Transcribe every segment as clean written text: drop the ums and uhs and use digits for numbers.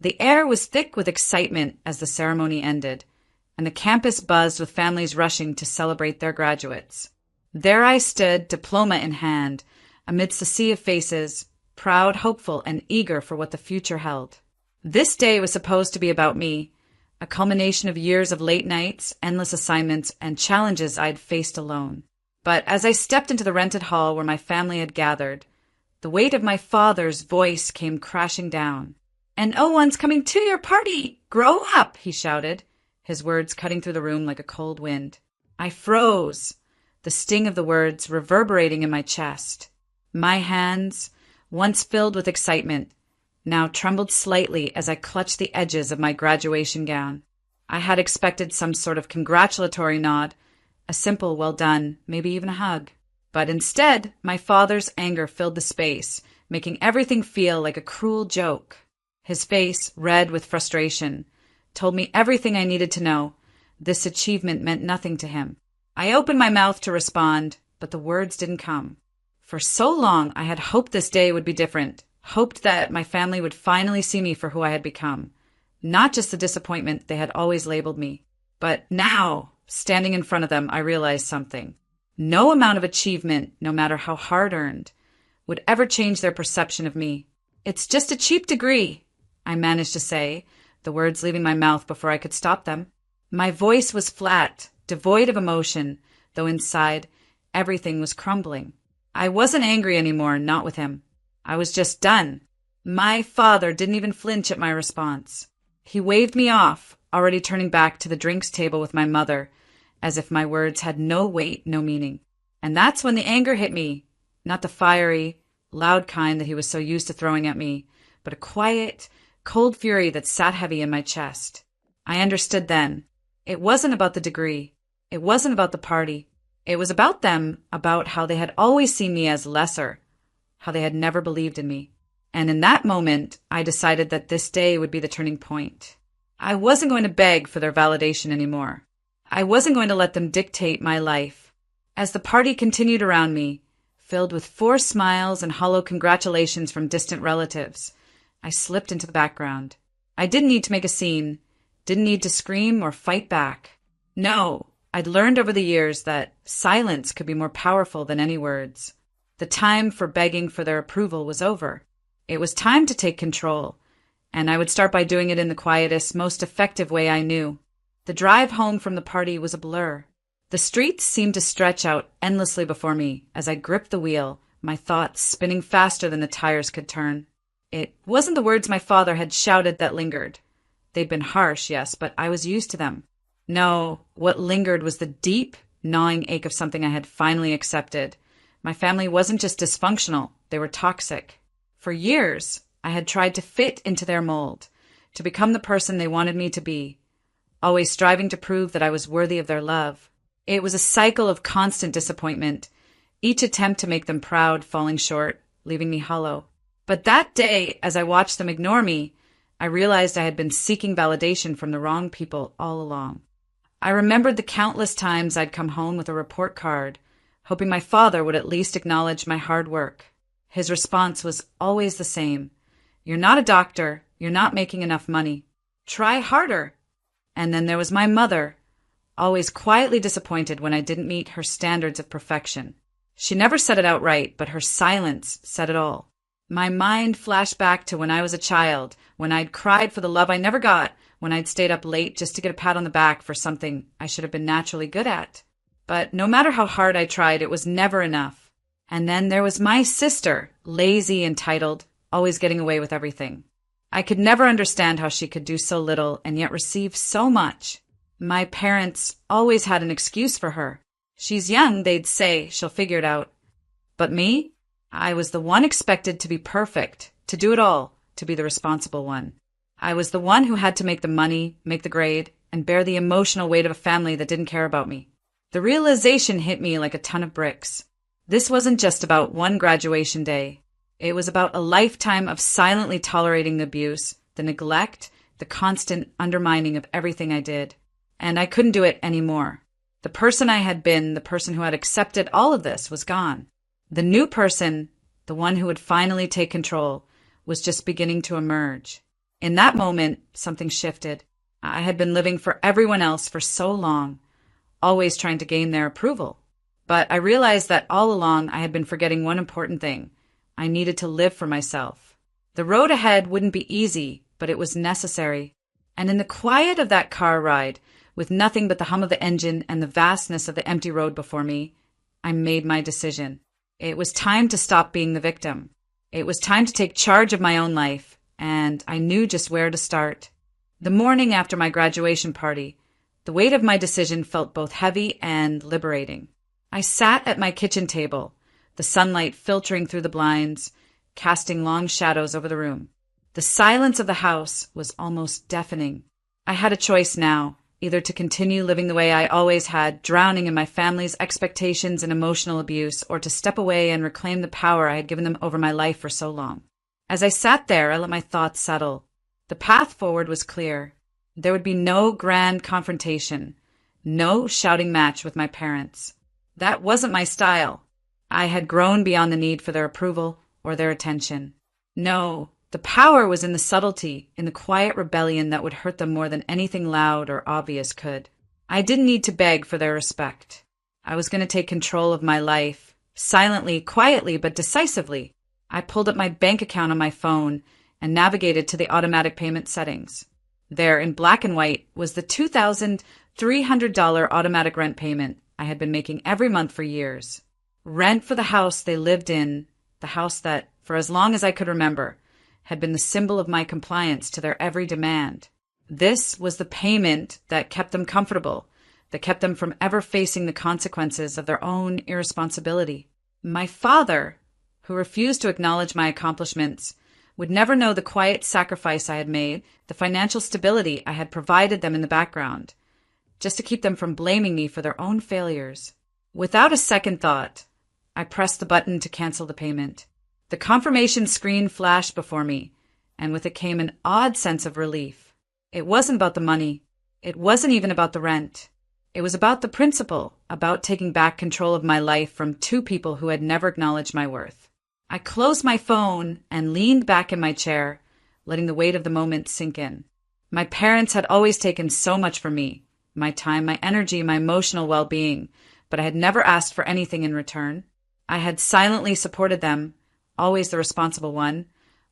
The air was thick with excitement as the ceremony ended, and the campus buzzed with families rushing to celebrate their graduates. There I stood, diploma in hand, amidst a sea of faces, proud, hopeful, and eager for what the future held. This day was supposed to be about me, a culmination of years of late nights, endless assignments, and challenges I'd faced alone. But as I stepped into the rented hall where my family had gathered, the weight of my father's voice came crashing down. "And no one's coming to your party! Grow up!" he shouted, his words cutting through the room like a cold wind. I froze, the sting of the words reverberating in my chest. My hands, once filled with excitement, now trembled slightly as I clutched the edges of my graduation gown. I had expected some sort of congratulatory nod, a simple well done, maybe even a hug. But instead, my father's anger filled the space, making everything feel like a cruel joke. His face, red with frustration, told me everything I needed to know. This achievement meant nothing to him. I opened my mouth to respond, but the words didn't come. For so long, I had hoped this day would be different, hoped that my family would finally see me for who I had become, not just the disappointment they had always labeled me. But now, standing in front of them, I realized something. No amount of achievement, no matter how hard-earned, would ever change their perception of me. "It's just a cheap degree," I managed to say, the words leaving my mouth before I could stop them. My voice was flat, devoid of emotion, though inside, everything was crumbling. I wasn't angry anymore, not with him. I was just done. My father didn't even flinch at my response. He waved me off, already turning back to the drinks table with my mother, as if my words had no weight, no meaning. And that's when the anger hit me, not the fiery, loud kind that he was so used to throwing at me, but a quiet, cold fury that sat heavy in my chest. I understood then. It wasn't about the degree. It wasn't about the party. It was about them, about how they had always seen me as lesser, how they had never believed in me. And in that moment, I decided that this day would be the turning point. I wasn't going to beg for their validation anymore. I wasn't going to let them dictate my life. As the party continued around me, filled with forced smiles and hollow congratulations from distant relatives, I slipped into the background. I didn't need to make a scene, didn't need to scream or fight back. No, I'd learned over the years that silence could be more powerful than any words. The time for begging for their approval was over. It was time to take control, and I would start by doing it in the quietest, most effective way I knew. The drive home from the party was a blur. The streets seemed to stretch out endlessly before me as I gripped the wheel, my thoughts spinning faster than the tires could turn. It wasn't the words my father had shouted that lingered. They'd been harsh, yes, but I was used to them. No, what lingered was the deep, gnawing ache of something I had finally accepted. My family wasn't just dysfunctional, they were toxic. For years, I had tried to fit into their mold, to become the person they wanted me to be, always striving to prove that I was worthy of their love. It was a cycle of constant disappointment, each attempt to make them proud falling short, leaving me hollow. But that day, as I watched them ignore me, I realized I had been seeking validation from the wrong people all along. I remembered the countless times I'd come home with a report card, hoping my father would at least acknowledge my hard work. His response was always the same. "You're not a doctor. You're not making enough money. Try harder." And then there was my mother, always quietly disappointed when I didn't meet her standards of perfection. She never said it outright, but her silence said it all. My mind flashed back to when I was a child, when I'd cried for the love I never got, when I'd stayed up late just to get a pat on the back for something I should have been naturally good at. But no matter how hard I tried, it was never enough. And then there was my sister, lazy, entitled, always getting away with everything. I could never understand how she could do so little and yet receive so much. My parents always had an excuse for her. "She's young," they'd say, "she'll figure it out." But me? I was the one expected to be perfect, to do it all, to be the responsible one. I was the one who had to make the money, make the grade, and bear the emotional weight of a family that didn't care about me. The realization hit me like a ton of bricks. This wasn't just about one graduation day. It was about a lifetime of silently tolerating the abuse, the neglect, the constant undermining of everything I did. And I couldn't do it anymore. The person I had been, the person who had accepted all of this, was gone. The new person, the one who would finally take control, was just beginning to emerge. In that moment, something shifted. I had been living for everyone else for so long, always trying to gain their approval. But I realized that all along I had been forgetting one important thing. I needed to live for myself. The road ahead wouldn't be easy, but it was necessary. And in the quiet of that car ride, with nothing but the hum of the engine and the vastness of the empty road before me, I made my decision. It was time to stop being the victim. It was time to take charge of my own life, and I knew just where to start. The morning after my graduation party, the weight of my decision felt both heavy and liberating. I sat at my kitchen table, the sunlight filtering through the blinds, casting long shadows over the room. The silence of the house was almost deafening. I had a choice now, either to continue living the way I always had, drowning in my family's expectations and emotional abuse, or to step away and reclaim the power I had given them over my life for so long. As I sat there, I let my thoughts settle. The path forward was clear. There would be no grand confrontation, no shouting match with my parents. That wasn't my style. I had grown beyond the need for their approval or their attention. No, the power was in the subtlety, in the quiet rebellion that would hurt them more than anything loud or obvious could. I didn't need to beg for their respect. I was going to take control of my life, silently, quietly, but decisively. I pulled up my bank account on my phone and navigated to the automatic payment settings. There, in black and white, was the $2,300 automatic rent payment I had been making every month for years. Rent for the house they lived in, the house that, for as long as I could remember, had been the symbol of my compliance to their every demand. This was the payment that kept them comfortable, that kept them from ever facing the consequences of their own irresponsibility. My father, who refused to acknowledge my accomplishments, would never know the quiet sacrifice I had made, the financial stability I had provided them in the background, just to keep them from blaming me for their own failures. Without a second thought, I pressed the button to cancel the payment. The confirmation screen flashed before me, and with it came an odd sense of relief. It wasn't about the money. It wasn't even about the rent. It was about the principle, about taking back control of my life from two people who had never acknowledged my worth. I closed my phone and leaned back in my chair, letting the weight of the moment sink in. My parents had always taken so much from me, my time, my energy, my emotional well-being, but I had never asked for anything in return. I had silently supported them, always the responsible one,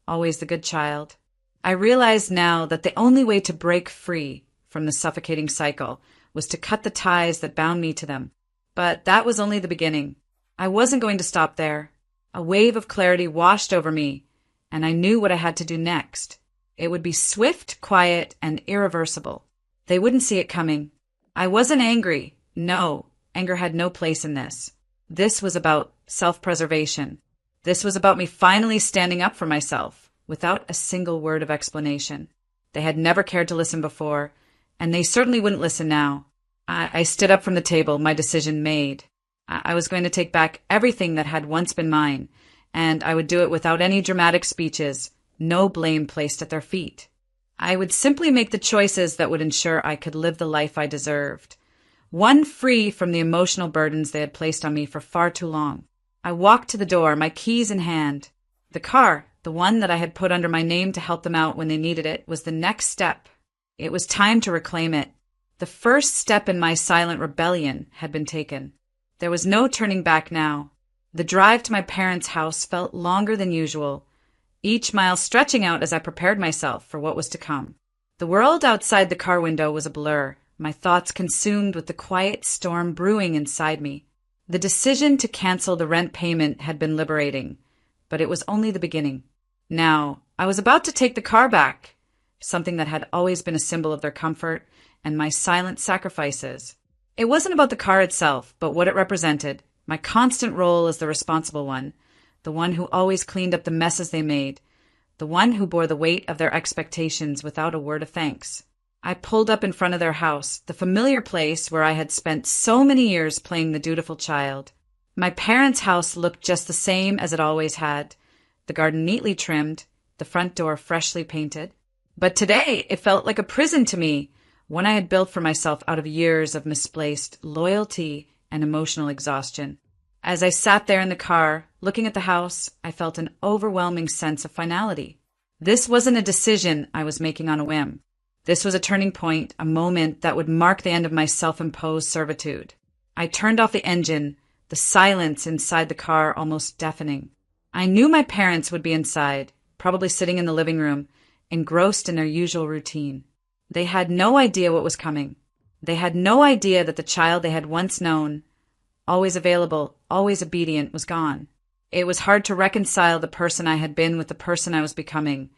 always the good child. I realized now that the only way to break free from the suffocating cycle was to cut the ties that bound me to them. But that was only the beginning. I wasn't going to stop there. A wave of clarity washed over me, and I knew what I had to do next. It would be swift, quiet, and irreversible. They wouldn't see it coming. I wasn't angry. No, anger had no place in this. This was about self-preservation. This was about me finally standing up for myself, without a single word of explanation. They had never cared to listen before, and they certainly wouldn't listen now. I stood up from the table, my decision made. I was going to take back everything that had once been mine, and I would do it without any dramatic speeches, no blame placed at their feet. I would simply make the choices that would ensure I could live the life I deserved, one free from the emotional burdens they had placed on me for far too long. I walked to the door, my keys in hand. The car, the one that I had put under my name to help them out when they needed it, was the next step. It was time to reclaim it. The first step in my silent rebellion had been taken. There was no turning back now. The drive to my parents' house felt longer than usual, each mile stretching out as I prepared myself for what was to come. The world outside the car window was a blur, my thoughts consumed with the quiet storm brewing inside me. The decision to cancel the rent payment had been liberating, but it was only the beginning. Now, I was about to take the car back, something that had always been a symbol of their comfort and my silent sacrifices. It wasn't about the car itself, but what it represented, my constant role as the responsible one, the one who always cleaned up the messes they made, the one who bore the weight of their expectations without a word of thanks. I pulled up in front of their house, the familiar place where I had spent so many years playing the dutiful child. My parents' house looked just the same as it always had, the garden neatly trimmed, the front door freshly painted. But today it felt like a prison to me, one I had built for myself out of years of misplaced loyalty and emotional exhaustion. As I sat there in the car, looking at the house, I felt an overwhelming sense of finality. This wasn't a decision I was making on a whim. This was a turning point, a moment that would mark the end of my self-imposed servitude. I turned off the engine, the silence inside the car almost deafening. I knew my parents would be inside, probably sitting in the living room, engrossed in their usual routine. They had no idea what was coming. They had no idea that the child they had once known, always available, always obedient, was gone. It was hard to reconcile the person I had been with the person I was becoming,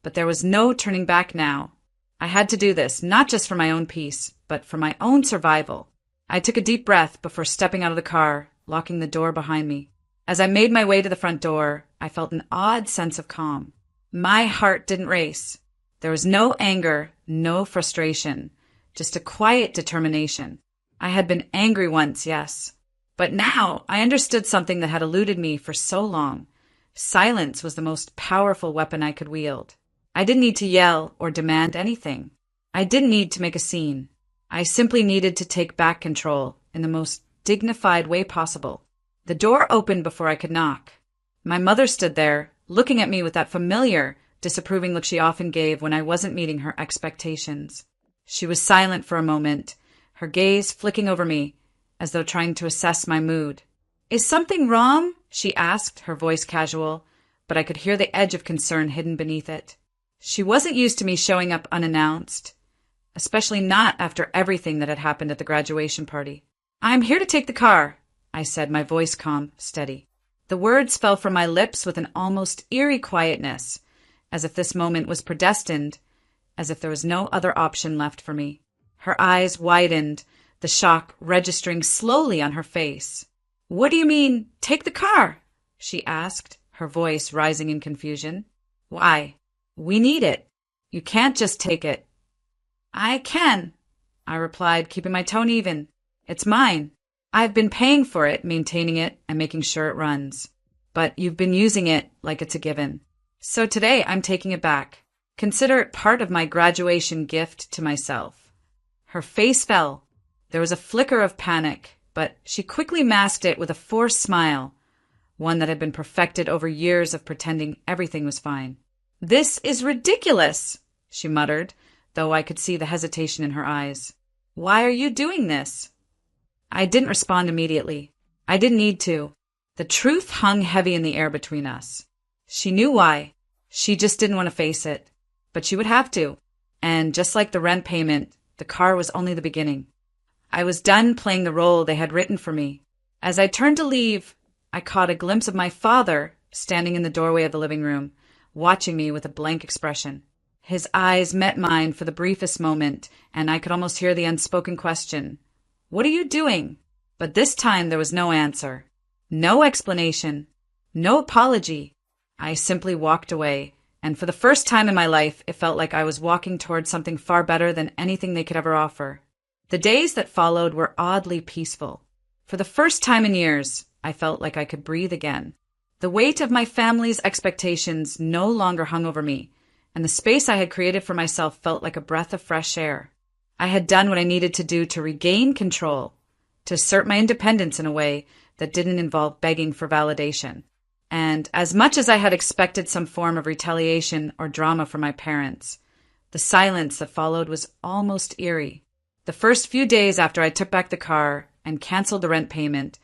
but there was no turning back now. I had to do this, not just for my own peace, but for my own survival. I took a deep breath before stepping out of the car, locking the door behind me. As I made my way to the front door, I felt an odd sense of calm. My heart didn't race. There was no anger, no frustration, just a quiet determination. I had been angry once, yes. But now I understood something that had eluded me for so long. Silence was the most powerful weapon I could wield. I didn't need to yell or demand anything. I didn't need to make a scene. I simply needed to take back control in the most dignified way possible. The door opened before I could knock. My mother stood there, looking at me with that familiar, disapproving look she often gave when I wasn't meeting her expectations. She was silent for a moment, her gaze flicking over me, as though trying to assess my mood. "Is something wrong?" she asked, her voice casual, but I could hear the edge of concern hidden beneath it. She wasn't used to me showing up unannounced, especially not after everything that had happened at the graduation party. "I'm here to take the car," I said, my voice calm, steady. The words fell from my lips with an almost eerie quietness, as if this moment was predestined, as if there was no other option left for me. Her eyes widened, the shock registering slowly on her face. "What do you mean, take the car?" she asked, her voice rising in confusion. "Why? We need it. You can't just take it." "I can," I replied, keeping my tone even. "It's mine. I've been paying for it, maintaining it, and making sure it runs. But you've been using it like it's a given. So today I'm taking it back. Consider it part of my graduation gift to myself." Her face fell. There was a flicker of panic, but she quickly masked it with a forced smile, one that had been perfected over years of pretending everything was fine. "This is ridiculous," she muttered, though I could see the hesitation in her eyes. "Why are you doing this?" I didn't respond immediately. I didn't need to. The truth hung heavy in the air between us. She knew why. She just didn't want to face it. But she would have to. And just like the rent payment, the car was only the beginning. I was done playing the role they had written for me. As I turned to leave, I caught a glimpse of my father standing in the doorway of the living room, watching me with a blank expression. His eyes met mine for the briefest moment, and I could almost hear the unspoken question, "What are you doing?" But this time there was no answer, no explanation, no apology. I simply walked away, and for the first time in my life, it felt like I was walking towards something far better than anything they could ever offer. The days that followed were oddly peaceful. For the first time in years, I felt like I could breathe again. The weight of my family's expectations no longer hung over me, and the space I had created for myself felt like a breath of fresh air. I had done what I needed to do to regain control, to assert my independence in a way that didn't involve begging for validation. And as much as I had expected some form of retaliation or drama from my parents, the silence that followed was almost eerie. The first few days after I took back the car and canceled the rent payment,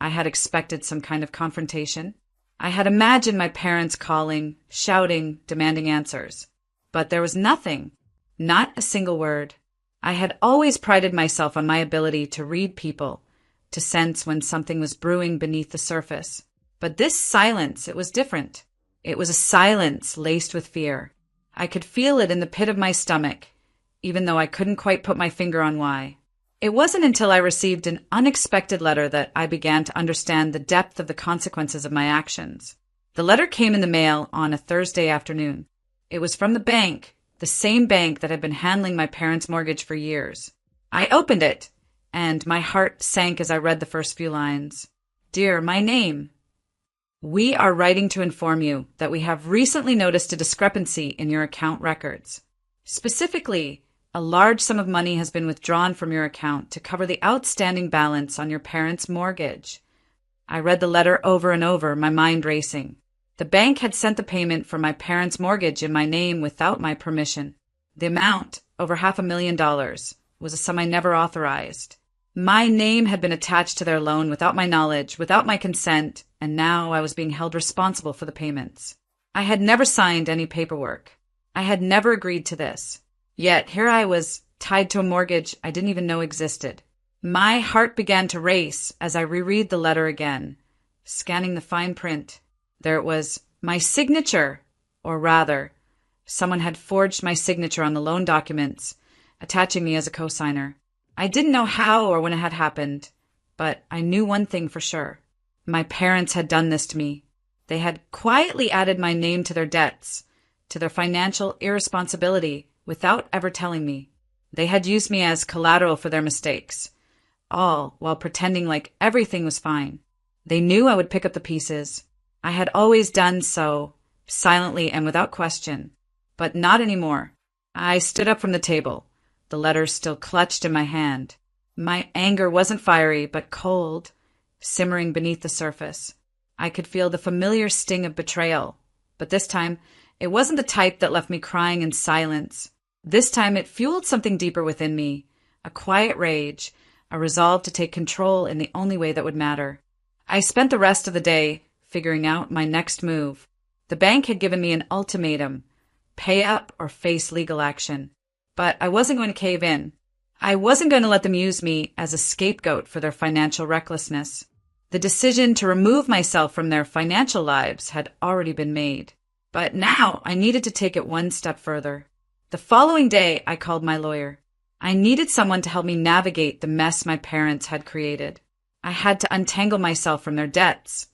I had expected some kind of confrontation. I had imagined my parents calling, shouting, demanding answers. But there was nothing, not a single word. I had always prided myself on my ability to read people, to sense when something was brewing beneath the surface. But this silence, it was different. It was a silence laced with fear. I could feel it in the pit of my stomach, even though I couldn't quite put my finger on why. It wasn't until I received an unexpected letter that I began to understand the depth of the consequences of my actions. The letter came in the mail on a Thursday afternoon. It was from the bank, the same bank that had been handling my parents' mortgage for years. I opened it, and my heart sank as I read the first few lines. "Dear, my name. We are writing to inform you that we have recently noticed a discrepancy in your account records. Specifically, a large sum of money has been withdrawn from your account to cover the outstanding balance on your parents' mortgage." I read the letter over and over, my mind racing. The bank had sent the payment for my parents' mortgage in my name without my permission. The amount, over $500,000, was a sum I never authorized. My name had been attached to their loan without my knowledge, without my consent, and now I was being held responsible for the payments. I had never signed any paperwork. I had never agreed to this. Yet here I was, tied to a mortgage I didn't even know existed. My heart began to race as I reread the letter again, scanning the fine print. There it was, my signature, or rather, someone had forged my signature on the loan documents, attaching me as a cosigner. I didn't know how or when it had happened, but I knew one thing for sure. My parents had done this to me. They had quietly added my name to their debts, to their financial irresponsibility, without ever telling me. They had used me as collateral for their mistakes, all while pretending like everything was fine. They knew I would pick up the pieces. I had always done so, silently and without question, but not anymore. I stood up from the table, the letter still clutched in my hand. My anger wasn't fiery, but cold, simmering beneath the surface. I could feel the familiar sting of betrayal, but this time, it wasn't the type that left me crying in silence. This time it fueled something deeper within me, a quiet rage, a resolve to take control in the only way that would matter. I spent the rest of the day figuring out my next move. The bank had given me an ultimatum, pay up or face legal action. But I wasn't going to cave in. I wasn't going to let them use me as a scapegoat for their financial recklessness. The decision to remove myself from their financial lives had already been made. But now I needed to take it one step further. The following day, I called my lawyer. I needed someone to help me navigate the mess my parents had created. I had to untangle myself from their debts,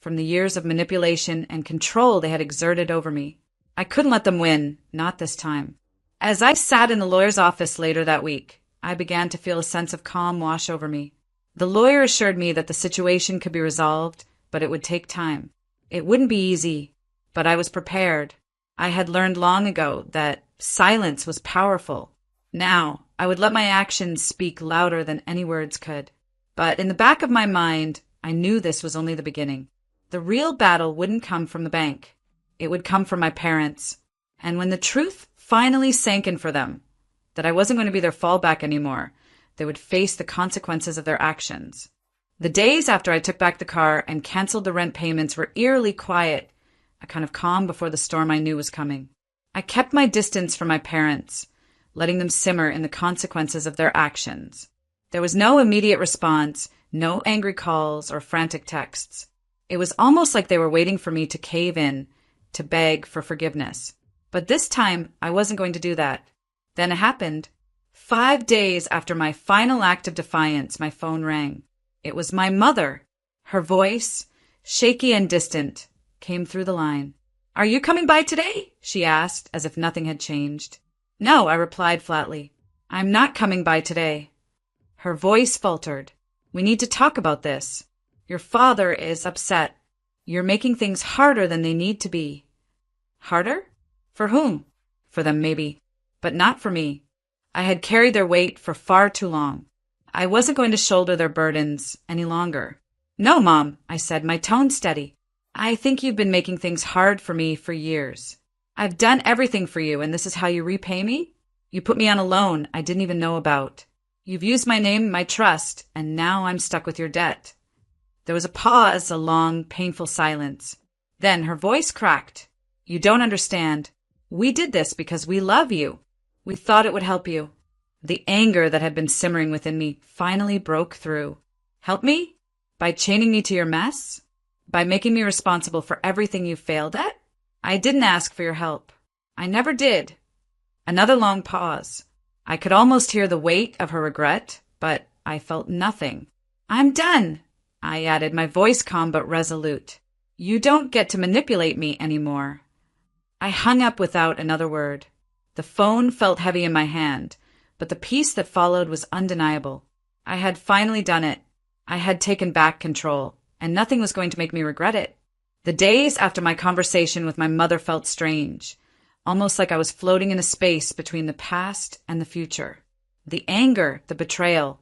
from the years of manipulation and control they had exerted over me. I couldn't let them win, not this time. As I sat in the lawyer's office later that week, I began to feel a sense of calm wash over me. The lawyer assured me that the situation could be resolved, but it would take time. It wouldn't be easy, but I was prepared. I had learned long ago that silence was powerful. Now, I would let my actions speak louder than any words could. But in the back of my mind, I knew this was only the beginning. The real battle wouldn't come from the bank. It would come from my parents. And when the truth finally sank in for them, that I wasn't going to be their fallback anymore, they would face the consequences of their actions. The days after I took back the car and canceled the rent payments were eerily quiet, a kind of calm before the storm I knew was coming. I kept my distance from my parents, letting them simmer in the consequences of their actions. There was no immediate response, no angry calls or frantic texts. It was almost like they were waiting for me to cave in, to beg for forgiveness. But this time, I wasn't going to do that. Then it happened. 5 days after my final act of defiance, my phone rang. It was my mother. Her voice, shaky and distant, came through the line. "Are you coming by today?" she asked, as if nothing had changed. "No," I replied flatly. "I'm not coming by today." Her voice faltered. "We need to talk about this. Your father is upset. You're making things harder than they need to be." Harder? For whom? For them, maybe. But not for me. I had carried their weight for far too long. I wasn't going to shoulder their burdens any longer. "No, Mom," I said, my tone steady. "I think you've been making things hard for me for years. I've done everything for you, and this is how you repay me? You put me on a loan I didn't even know about. You've used my name, my trust, and now I'm stuck with your debt." There was a pause, a long, painful silence. Then her voice cracked. "You don't understand. We did this because we love you. We thought it would help you." The anger that had been simmering within me finally broke through. "Help me? By chaining me to your mess? By making me responsible for everything you failed at? I didn't ask for your help. I never did." Another long pause. I could almost hear the weight of her regret, but I felt nothing. "I'm done," I added, my voice calm but resolute. "You don't get to manipulate me anymore." I hung up without another word. The phone felt heavy in my hand, but the peace that followed was undeniable. I had finally done it. I had taken back control, and nothing was going to make me regret it. The days after my conversation with my mother felt strange, almost like I was floating in a space between the past and the future. The anger, the betrayal,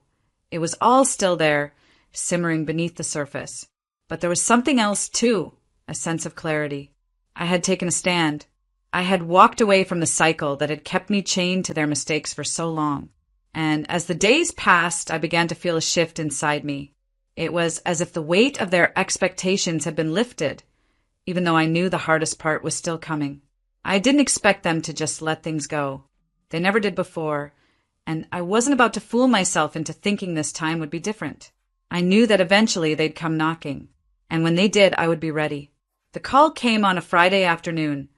it was all still there, simmering beneath the surface. But there was something else, too, a sense of clarity. I had taken a stand. I had walked away from the cycle that had kept me chained to their mistakes for so long. And as the days passed, I began to feel a shift inside me. It was as if the weight of their expectations had been lifted, even though I knew the hardest part was still coming. I didn't expect them to just let things go. They never did before, and I wasn't about to fool myself into thinking this time would be different. I knew that eventually they'd come knocking, and when they did, I would be ready. The call came on a Friday afternoon,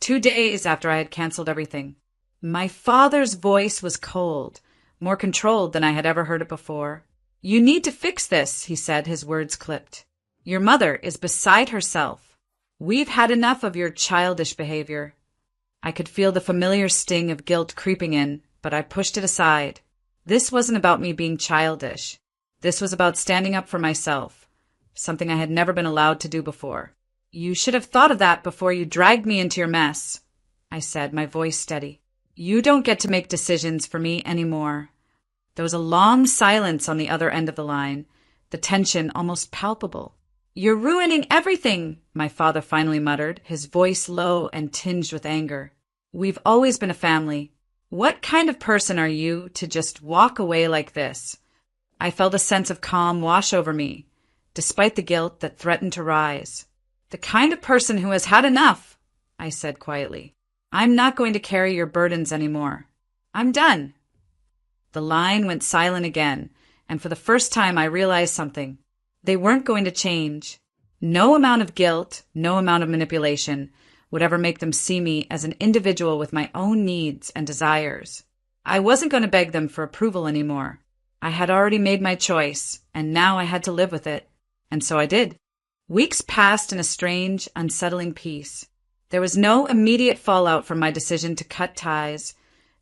2 days after I had canceled everything. My father's voice was cold, more controlled than I had ever heard it before. "You need to fix this," he said, his words clipped. "Your mother is beside herself. We've had enough of your childish behavior." I could feel the familiar sting of guilt creeping in, but I pushed it aside. This wasn't about me being childish. This was about standing up for myself, something I had never been allowed to do before. "You should have thought of that before you dragged me into your mess," I said, my voice steady. "You don't get to make decisions for me anymore." There was a long silence on the other end of the line, the tension almost palpable. "You're ruining everything," my father finally muttered, his voice low and tinged with anger. "We've always been a family. What kind of person are you to just walk away like this?" I felt a sense of calm wash over me, despite the guilt that threatened to rise. "The kind of person who has had enough," I said quietly. "I'm not going to carry your burdens anymore. I'm done." The line went silent again, and for the first time I realized something. They weren't going to change. No amount of guilt, no amount of manipulation would ever make them see me as an individual with my own needs and desires. I wasn't going to beg them for approval anymore. I had already made my choice, and now I had to live with it. And so I did. Weeks passed in a strange, unsettling peace. There was no immediate fallout from my decision to cut ties,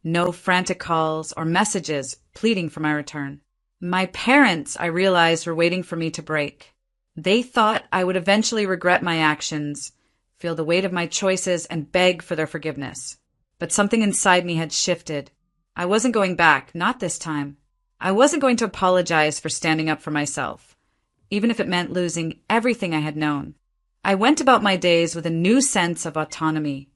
no frantic calls or messages pleading for my return. My parents, I realized, were waiting for me to break. They thought I would eventually regret my actions, feel the weight of my choices, and beg for their forgiveness. But something inside me had shifted. I wasn't going back, not this time. I wasn't going to apologize for standing up for myself, even if it meant losing everything I had known. I went about my days with a new sense of autonomy,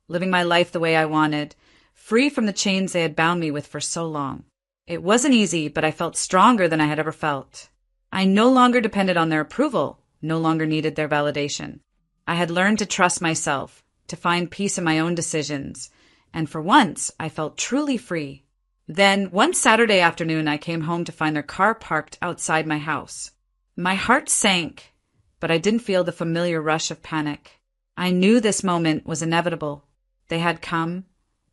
living my life the way I wanted, free from the chains they had bound me with for so long. It wasn't easy, but I felt stronger than I had ever felt. I no longer depended on their approval, no longer needed their validation. I had learned to trust myself, to find peace in my own decisions, and for once, I felt truly free. Then, one Saturday afternoon, I came home to find their car parked outside my house. My heart sank, but I didn't feel the familiar rush of panic. I knew this moment was inevitable. They had come,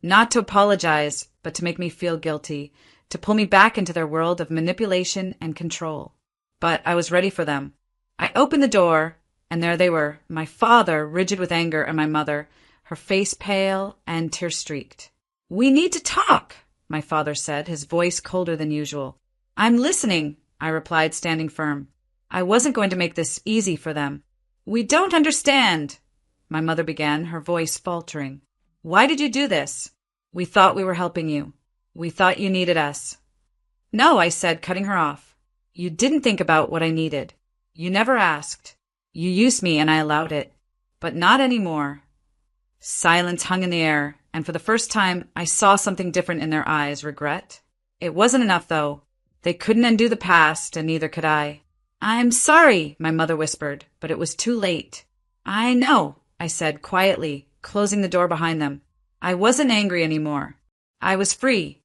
not to apologize, but to make me feel guilty, to pull me back into their world of manipulation and control. But I was ready for them. I opened the door, and there they were, my father rigid with anger and my mother, her face pale and tear-streaked. "We need to talk," my father said, his voice colder than usual. "I'm listening," I replied, standing firm. I wasn't going to make this easy for them. "We don't understand," my mother began, her voice faltering. "Why did you do this?" "We thought we were helping you. We thought you needed us." "No," I said, cutting her off. "You didn't think about what I needed. You never asked. You used me and I allowed it. But not anymore." Silence hung in the air, and for the first time, I saw something different in their eyes, regret. It wasn't enough, though. They couldn't undo the past, and neither could I. "I'm sorry," my mother whispered, but it was too late. "I know," I said quietly, closing the door behind them. I wasn't angry anymore. I was free,